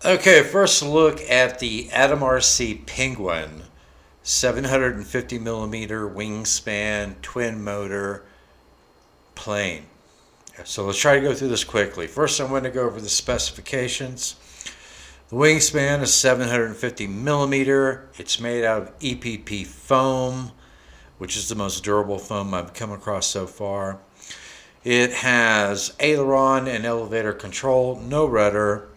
Okay, first look at the Atomrc Penguin 750mm wingspan twin motor plane. So let's try to go through this quickly. First, I'm going to go over the specifications. The wingspan is 750 millimeter. It's made out of EPP foam, which is the most durable foam I've come across so far. It has aileron and elevator control, no rudder.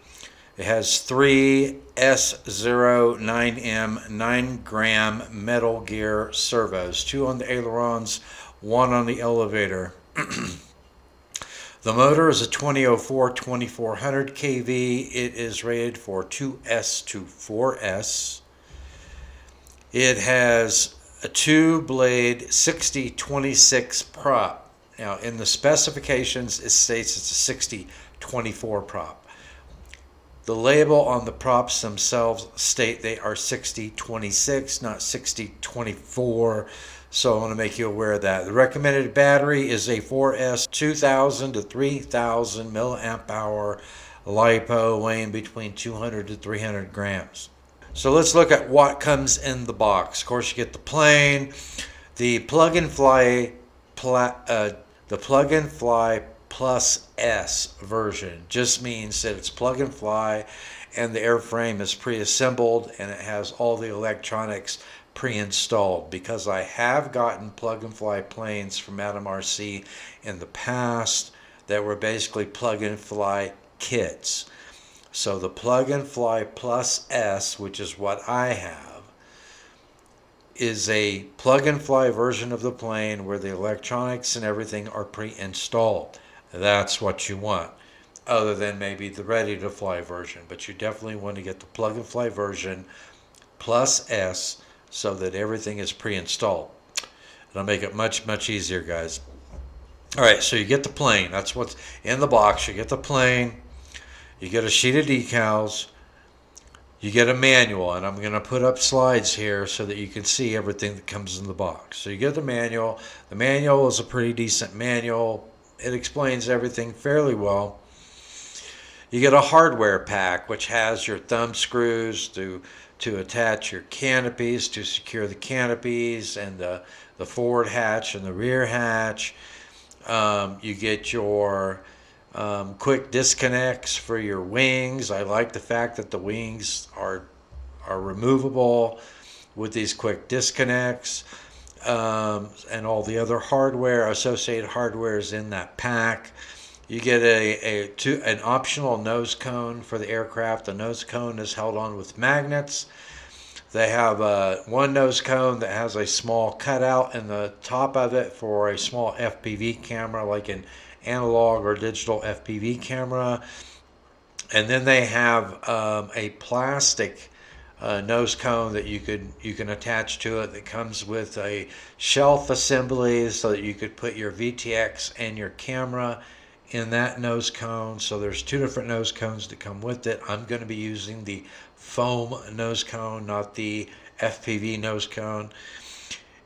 It has 3 S09M 9-gram metal gear servos, 2 on the ailerons, 1 on the elevator. The motor is a 2004 2400 kV. It is rated for 2S to 4S. It has a 2-blade 60-26 prop. Now, in the specifications, it states it's a 60-24 prop. The label on the props themselves state they are 60-26, not 60-24. So I want to make you aware of that. The recommended battery is a 4S 2000 to 3000 milliamp hour LiPo weighing between 200 to 300 grams. So let's look at what comes in the box. Of course, you get the plane, the plug-and-fly Plus S version just means that it's plug and fly and the airframe is pre-assembled and it has all the electronics pre-installed, because I have gotten plug and fly planes from Atomrc in the past that were basically plug and fly kits. So the plug and fly Plus S, which is what I have, is a plug and fly version of the plane where the electronics and everything are pre-installed. That's what you want, other than maybe the ready to fly version, but you definitely want to get the plug and fly version Plus S so that everything is pre-installed. It'll make it much easier, guys. All right, so you get the plane. That's what's in the box. You get the plane, you get a sheet of decals, you get a manual, and I'm going to put up slides here so that you can see everything that comes in the box. So you get the manual. The manual is a pretty decent manual. It explains everything fairly well. You get a hardware pack, which has your thumb screws to attach your canopies, to secure the canopies, and the forward hatch and the rear hatch. You get your quick disconnects for your wings. I like the fact that the wings are removable with these quick disconnects, and all the other hardware, associated hardware, is in that pack. You get an optional nose cone for the aircraft. The nose cone is held on with magnets. They have one nose cone that has a small cutout in the top of it for a small FPV camera, like an analog or digital FPV camera. And then they have a plastic nose cone that you can attach to it that comes with a shelf assembly so that you could put your VTX and your camera in that nose cone. So there's 2 different nose cones that come with it. I'm going to be using the foam nose cone, not the FPV nose cone.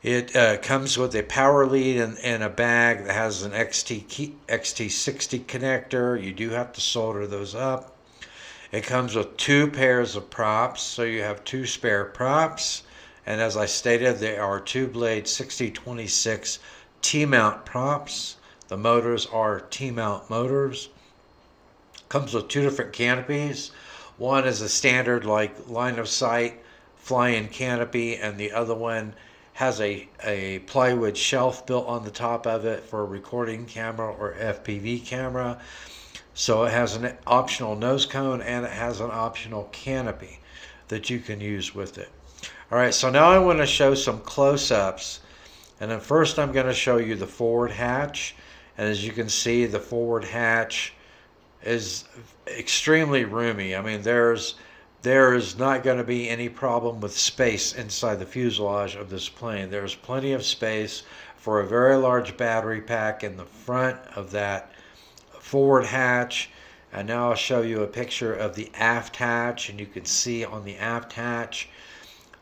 It comes with a power lead and a bag that has an XT60 connector. You do have to solder those up. It comes with 2 pairs of props, so you have 2 spare props. And as I stated, they are 2-blade 60-26 T-mount props. The motors are T-mount motors. Comes with 2 different canopies. One is a standard like line of sight flying canopy, and the other one has a plywood shelf built on the top of it for a recording camera or FPV camera. So it has an optional nose cone and it has an optional canopy that you can use with it. All right, so now I want to show some close-ups. And then first I'm going to show you the forward hatch. And as you can see, the forward hatch is extremely roomy. I mean, there is not going to be any problem with space inside the fuselage of this plane. There's plenty of space for a very large battery pack in the front of that forward hatch. And now I'll show you a picture of the aft hatch, and you can see on the aft hatch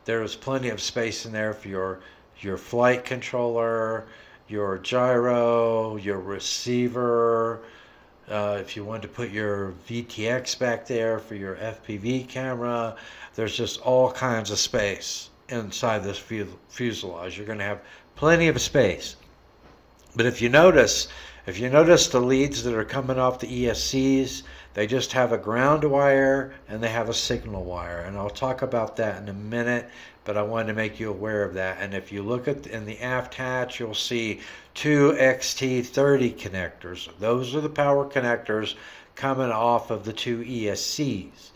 there's plenty of space in there for your flight controller, your gyro, your receiver, If you want to put your VTX back there for your FPV camera, there's just all kinds of space inside this fuselage. You're going to have plenty of space. But if you notice the leads that are coming off the ESCs, they just have a ground wire and they have a signal wire. And I'll talk about that in a minute, but I wanted to make you aware of that. And if you look in the aft hatch, you'll see two XT30 connectors. Those are the power connectors coming off of the two ESCs.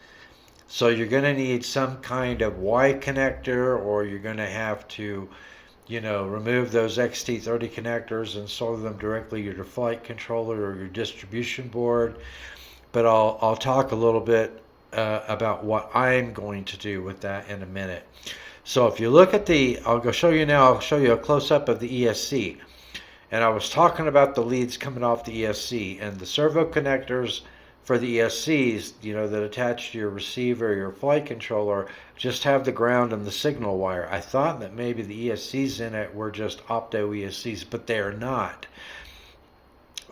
So you're going to need some kind of Y connector, or you're going to have to remove those XT30 connectors and solder them directly to your flight controller or your distribution board. But I'll talk a little bit about what I'm going to do with that in a minute. So if you look at I'll show you a close-up of the ESC. And I was talking about the leads coming off the ESC, and the servo connectors for the ESCs, that attach to your receiver, your flight controller, just have the ground and the signal wire. I thought that maybe the ESCs in it were just opto ESCs, but they are not.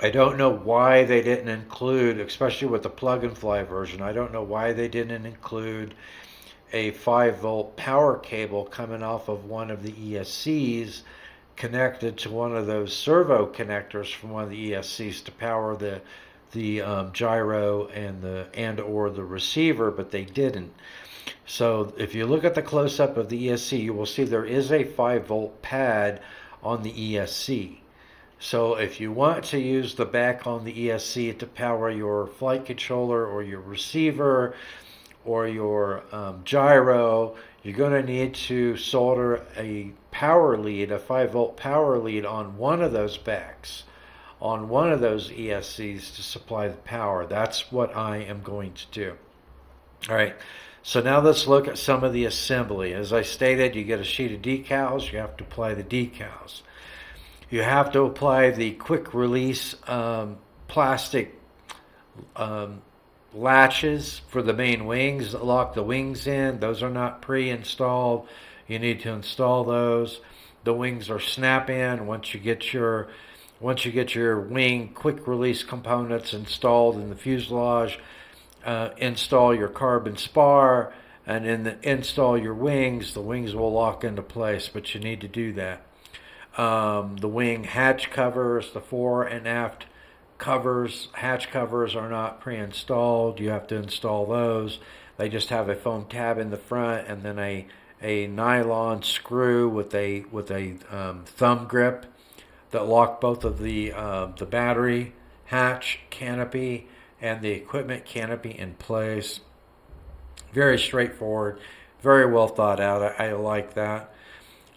I don't know why they didn't include, especially with the plug-and-fly version, I don't know why they didn't include a 5-volt power cable coming off of one of the ESCs connected to one of those servo connectors from one of the ESCs to power the gyro and or the receiver, but they didn't. So if you look at the close-up of the ESC, you will see there is a 5-volt pad on the ESC. So if you want to use the back on the ESC to power your flight controller or your receiver or your gyro, you're going to need to solder a power lead, a 5-volt power lead on one of those backs, on one of those ESCs to supply the power. That's what I am going to do. All right, so now let's look at some of the assembly. As I stated, you get a sheet of decals. You have to apply the decals. You have to apply the quick release plastic latches for the main wings that lock the wings in. Those are not pre-installed. You need to install those. The wings are snap-in. Once you get your wing quick release components installed in the fuselage, install your carbon spar, and install your wings. The wings will lock into place, but you need to do that. The wing hatch covers, the fore and aft hatch covers are not pre-installed. You have to install those. They just have a foam tab in the front and then a nylon screw with a thumb grip that lock both of the battery hatch canopy and the equipment canopy in place. Very straightforward, very well thought out. I like that.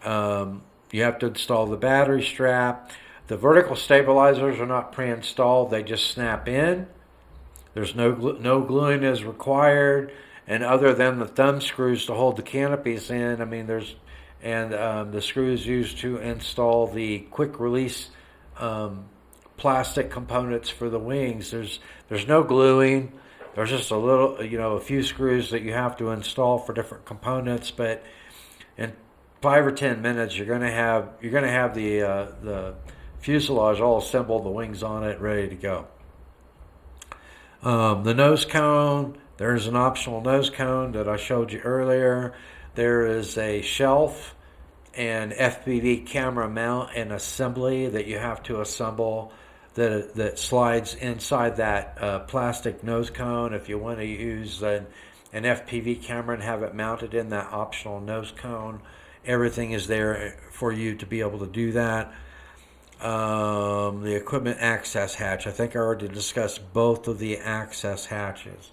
You have to install the battery strap. The vertical stabilizers are not pre-installed. They just snap in. There's no gluing is required. And other than the thumb screws to hold the canopies in, the screws used to install the quick release plastic components for the wings. There's no gluing. There's just a few screws that you have to install for different components. But in 5 or 10 minutes, you're gonna have the fuselage all assembled, the wings on it, ready to go. The nose cone. There's an optional nose cone that I showed you earlier. There is a shelf and FPV camera mount and assembly that you have to assemble that slides inside that plastic nose cone. If you want to use an FPV camera and have it mounted in that optional nose cone, everything is there for you to be able to do that. The equipment access hatch. I think I already discussed both of the access hatches.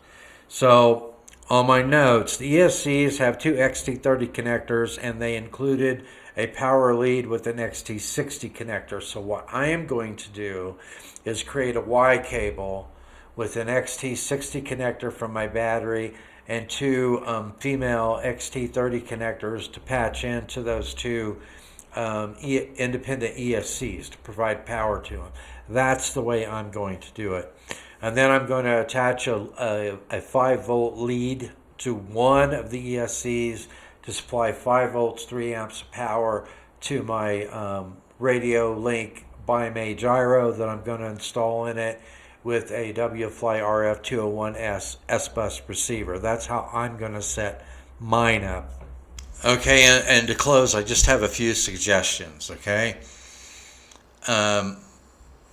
So on my notes, the ESCs have two XT30 connectors and they included a power lead with an XT60 connector. So what I am going to do is create a Y cable with an XT60 connector from my battery and two female XT30 connectors to patch into those two independent ESCs to provide power to them. That's the way I'm going to do it. And then I'm going to attach a 5-volt lead to one of the ESCs to supply 5 volts, 3 amps of power to my RadioLink Byme-A gyro that I'm going to install in it. with a WFly RF201S SBUS receiver. That's how I'm going to set mine up. Okay, and to close, I just have a few suggestions, okay?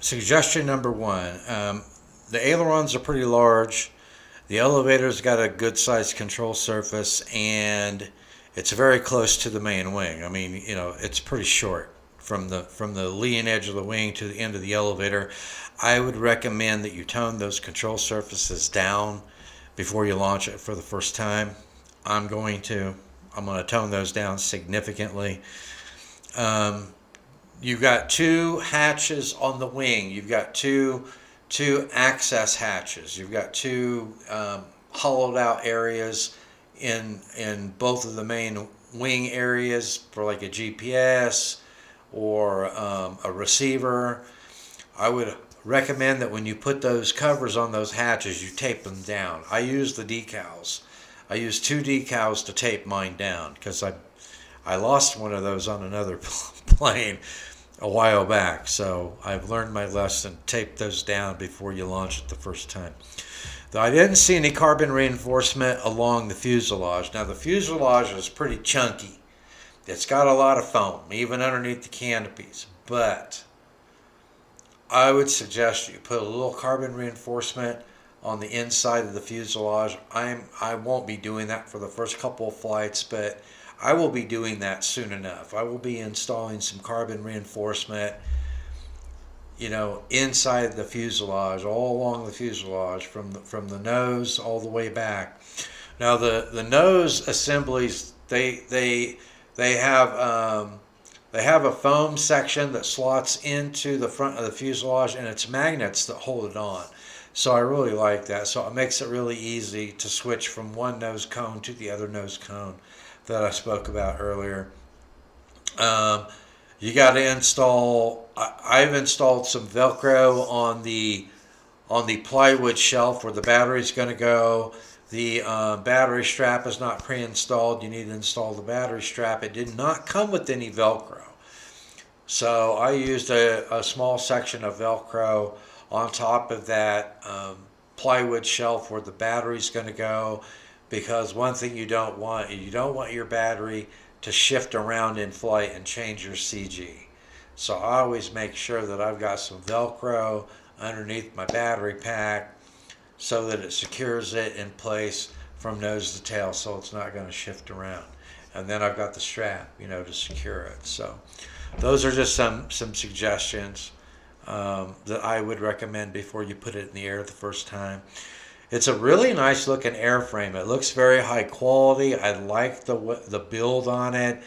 Suggestion number one, the ailerons are pretty large. The elevator's got a good sized control surface, and it's very close to the main wing. I mean, you know, it's pretty short from the leading edge of the wing to the end of the elevator. I would recommend that you tone those control surfaces down before you launch it for the first time. I'm going to tone those down significantly. You've got two hatches on the wing. You've got two access hatches. You've got two hollowed out areas in both of the main wing areas for like a GPS or a receiver. I would recommend that when you put those covers on those hatches, you tape them down. I use the decals. I use 2 decals to tape mine down because I lost one of those on another plane a while back. So I've learned my lesson. Tape those down before you launch it the first time. Though I didn't see any carbon reinforcement along the fuselage. Now the fuselage is pretty chunky. It's got a lot of foam, even underneath the canopies. But I would suggest you put a little carbon reinforcement on the inside of the fuselage. I won't be doing that for the first couple of flights, but I will be doing that soon enough. I will be installing some carbon reinforcement, you know, inside the fuselage, all along the fuselage, from the nose all the way back. Now the nose assemblies, they have a foam section that slots into the front of the fuselage, and it's magnets that hold it on. So I really like that. So it makes it really easy to switch from one nose cone to the other nose cone that I spoke about earlier. You got to install. I've installed some Velcro on the plywood shelf where the battery's going to go. The battery strap is not pre-installed. You need to install the battery strap. It did not come with any Velcro, so I used a small section of Velcro on top of that plywood shelf where the battery's going to go, because one thing you don't want your battery to shift around in flight and change your CG. So I always make sure that I've got some Velcro underneath my battery pack so that it secures it in place from nose to tail, so it's not going to shift around. And then I've got the strap, you know, to secure it. So those are just some suggestions that I would recommend before you put it in the air the first time. It's a really nice looking airframe. It looks very high quality. I like the build on it.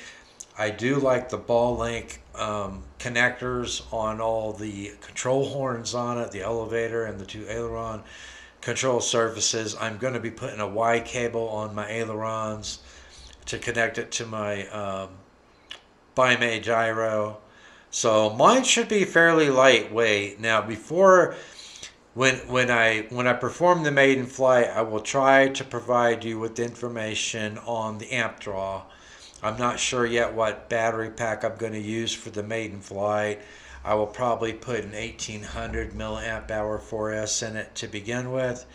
I do like the ball link connectors on all the control horns on it, the elevator and the 2 aileron control surfaces. I'm going to be putting a Y cable on my ailerons to connect it to my Byme-A gyro. So mine should be fairly lightweight. Now when I perform the maiden flight, I will try to provide you with information on the amp draw. I'm not sure yet what battery pack I'm going to use for the maiden flight. I will probably put an 1800 milliamp hour 4S in it to begin with,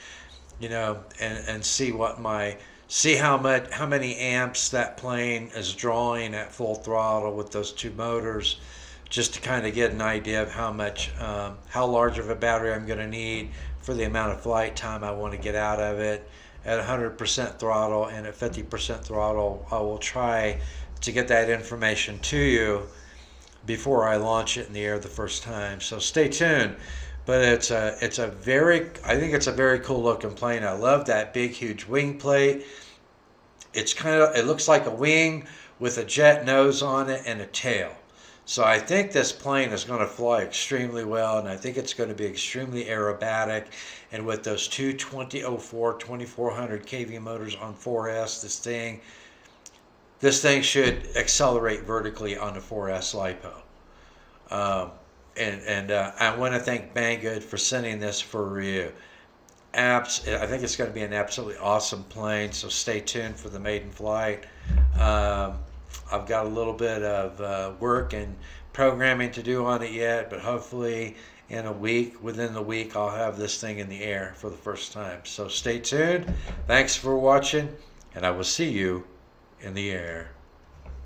you know, and see how many amps that plane is drawing at full throttle with those 2 motors, just to kind of get an idea of how large of a battery I'm going to need for the amount of flight time I want to get out of it. At 100% throttle and at 50% throttle, I will try to get that information to you before I launch it in the air the first time. So stay tuned. But I think it's a very cool looking plane. I love that big, huge wing plate. It looks like a wing with a jet nose on it and a tail. So I think this plane is going to fly extremely well, and I think it's going to be extremely aerobatic. And with those two 2004 2400 kV motors on 4S, this thing should accelerate vertically on the 4S LiPo. And I want to thank Banggood for sending this for review. I think it's going to be an absolutely awesome plane, so stay tuned for the maiden flight. I've got a little bit of work and programming to do on it yet, but hopefully in a week. Within the week, I'll have this thing in the air for the first time. So stay tuned. Thanks for watching, and I will see you in the air.